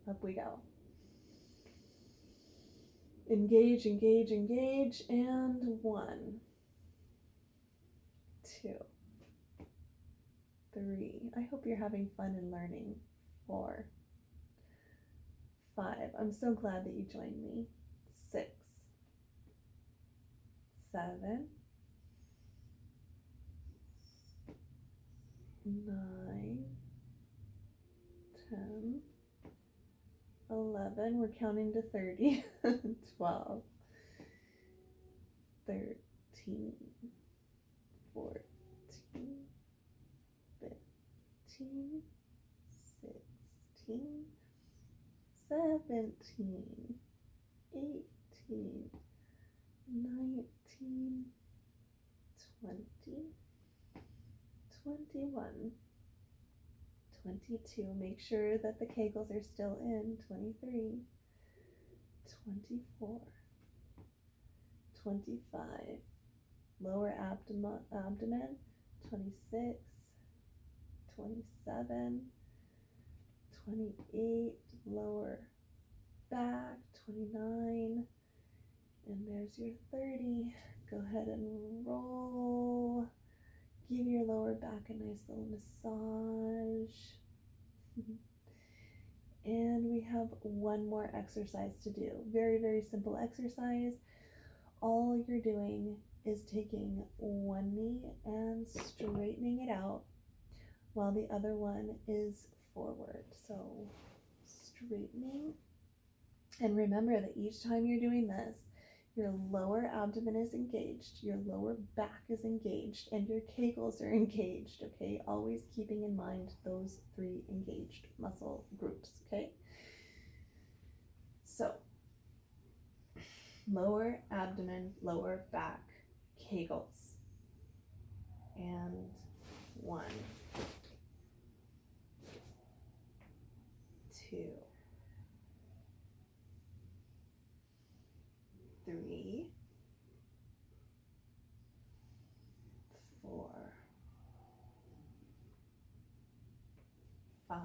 Up we go. Engage, engage, engage, and 1, 2, 3. I hope you're having fun and learning. 4, 5. I'm so glad that you joined me. 6, 7, 9, 10, 11. We're counting to 30. 12, 13, 14, 15, 16, 17, 18, 19, 20, 21, 22. Make sure that the kegels are still in. 23, 24, 25. Lower abdomen. 26, 27, 28. Lower back. 29. And there's your 30. Go ahead and roll. Give your lower back a nice little massage. And we have one more exercise to do. Very, very simple exercise. All you're doing is taking one knee and straightening it out while the other one is forward. So straightening. And remember that each time you're doing this, your lower abdomen is engaged, your lower back is engaged, and your kegels are engaged, okay? Always keeping in mind those 3 engaged muscle groups, okay? So, lower abdomen, lower back, kegels. And 1, 2, 3, 4, 5,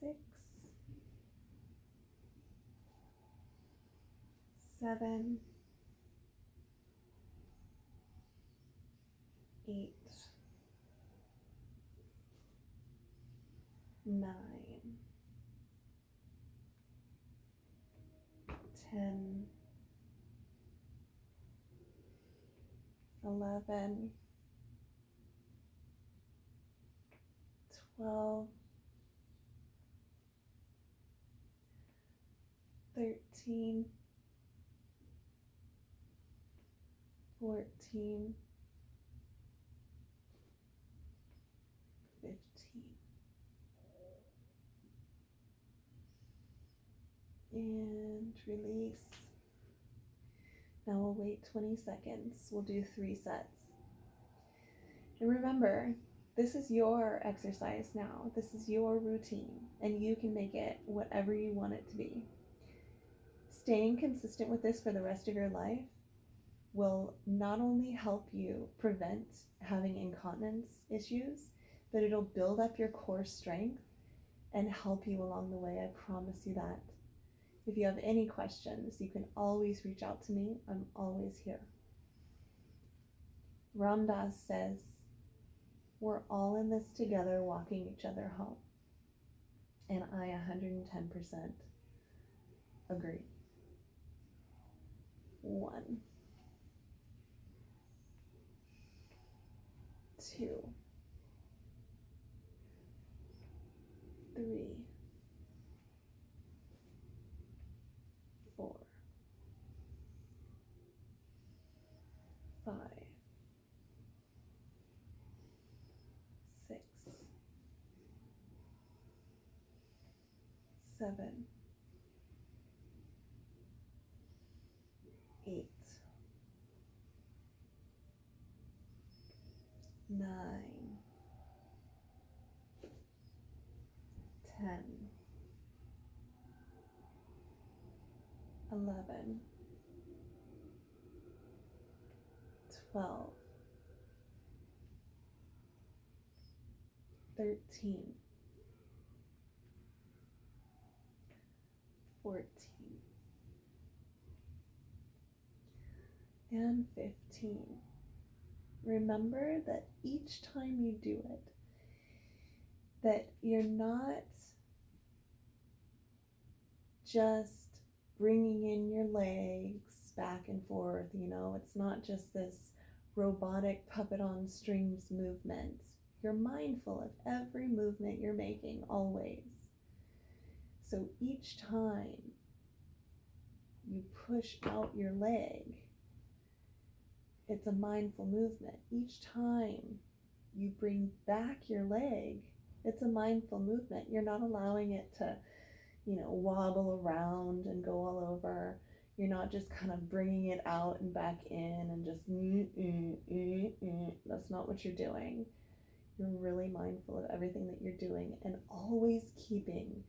6, 7, 8, 9, 10, 11, 12, 13, 14, 15. And release. Now we'll wait 20 seconds. We'll do 3 sets. And remember, this is your exercise now. This is your routine, and you can make it whatever you want it to be. Staying consistent with this for the rest of your life will not only help you prevent having incontinence issues, but it'll build up your core strength and help you along the way. I promise you that. If you have any questions, you can always reach out to me. I'm always here. Ram Dass says, we're all in this together, walking each other home. And I 110% agree. 1, 2, 3, 4, 5, 6, 7, 8, 9, 10, 11, 12, 13, 14, and 15. Remember that each time you do it, that you're not just bringing in your legs back and forth, it's not just this robotic puppet on strings movement. You're mindful of every movement you're making, always. So each time you push out your leg, it's a mindful movement. Each time you bring back your leg, it's a mindful movement. You're not allowing it to, wobble around and go all over. You're not just kind of bringing it out and back in and just, that's not what you're doing. You're really mindful of everything that you're doing and always keeping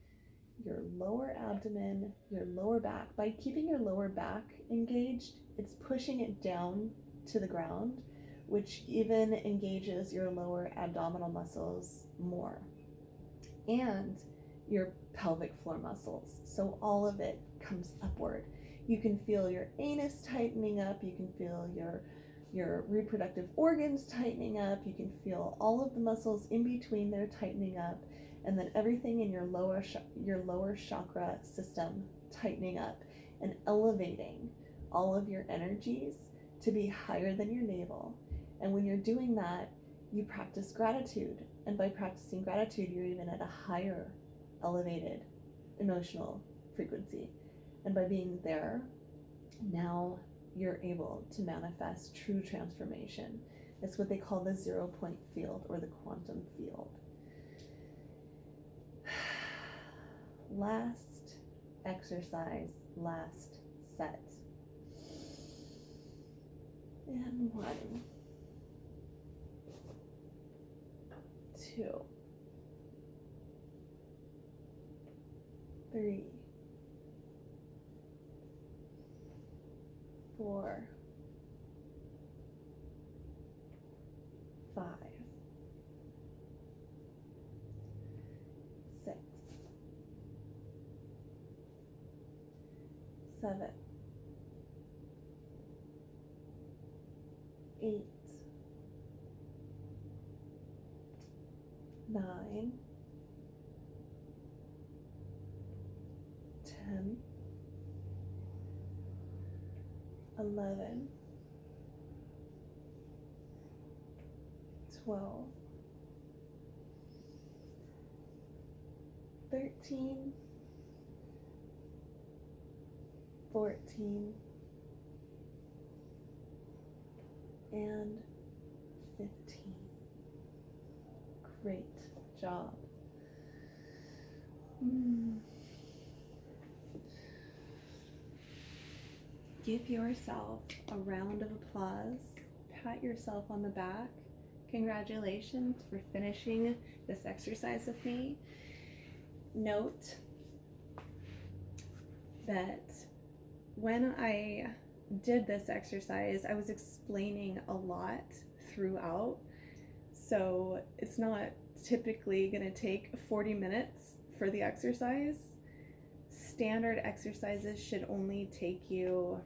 your lower abdomen, your lower back. By keeping your lower back engaged, it's pushing it down to the ground, which even engages your lower abdominal muscles more and your pelvic floor muscles. So all of it comes upward. You can feel your anus tightening up. You can feel your reproductive organs tightening up. You can feel all of the muscles in between there tightening up, and then everything in your lower chakra system tightening up and elevating all of your energies to be higher than your navel. And when you're doing that, you practice gratitude. And by practicing gratitude, you're even at a higher elevated emotional frequency. And by being there, now you're able to manifest true transformation. It's what they call the 0-point field or the quantum field. Last exercise, last set. And 1, 2, 3, 4, 5, 6, 7, 8, 9, 10, 11, 12, 13, 14, and 15. Great job. Give yourself a round of applause. Pat yourself on the back. Congratulations for finishing this exercise with me. Note that when I did this exercise, I was explaining a lot throughout. So it's not typically going to take 40 minutes for the exercise. Standard exercises should only take you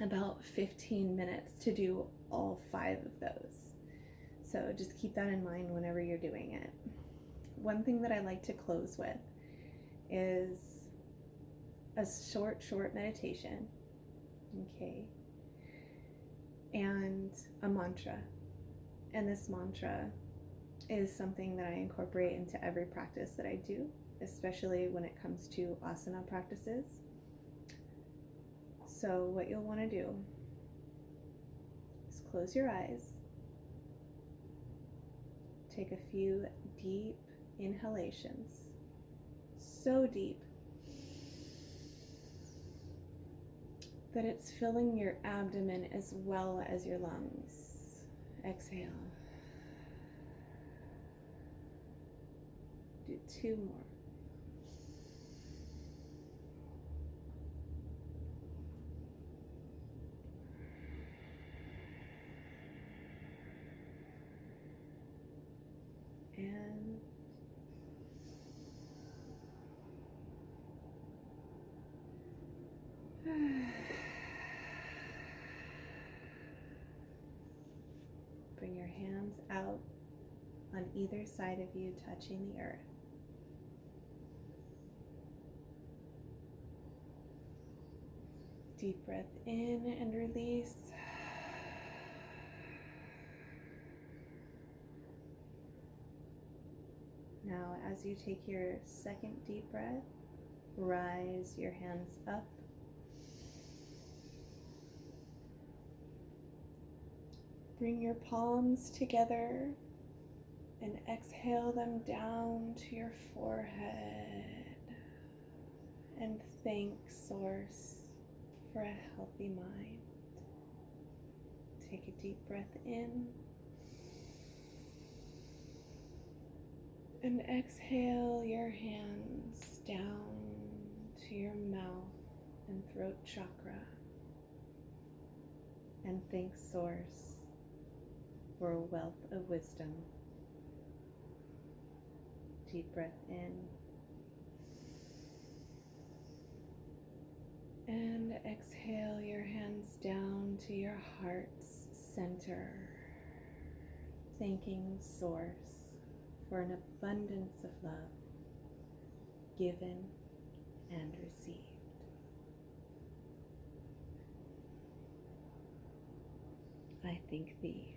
about 15 minutes to do all 5 of those. So just keep that in mind whenever you're doing it. One thing that I like to close with is a short meditation, okay, and a mantra. And this mantra is something that I incorporate into every practice that I do, especially when it comes to asana practices. So what you'll want to do is close your eyes, take a few deep inhalations, so deep that it's filling your abdomen as well as your lungs. Exhale. Do 2 more. and bring your hands out on either side of you, touching the earth. Deep breath in and release. Now, as you take your second deep breath, rise your hands up. Bring your palms together and exhale them down to your forehead. And thank Source for a healthy mind. Take a deep breath in. And exhale your hands down to your mouth and throat chakra. And thank Source for a wealth of wisdom. Deep breath in. And exhale your hands down to your heart's center. Thanking Source for an abundance of love given and received. I thank thee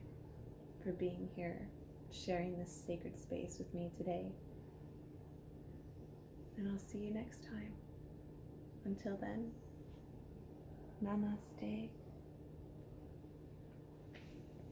for being here, sharing this sacred space with me today. And I'll see you next time. Until then, namaste.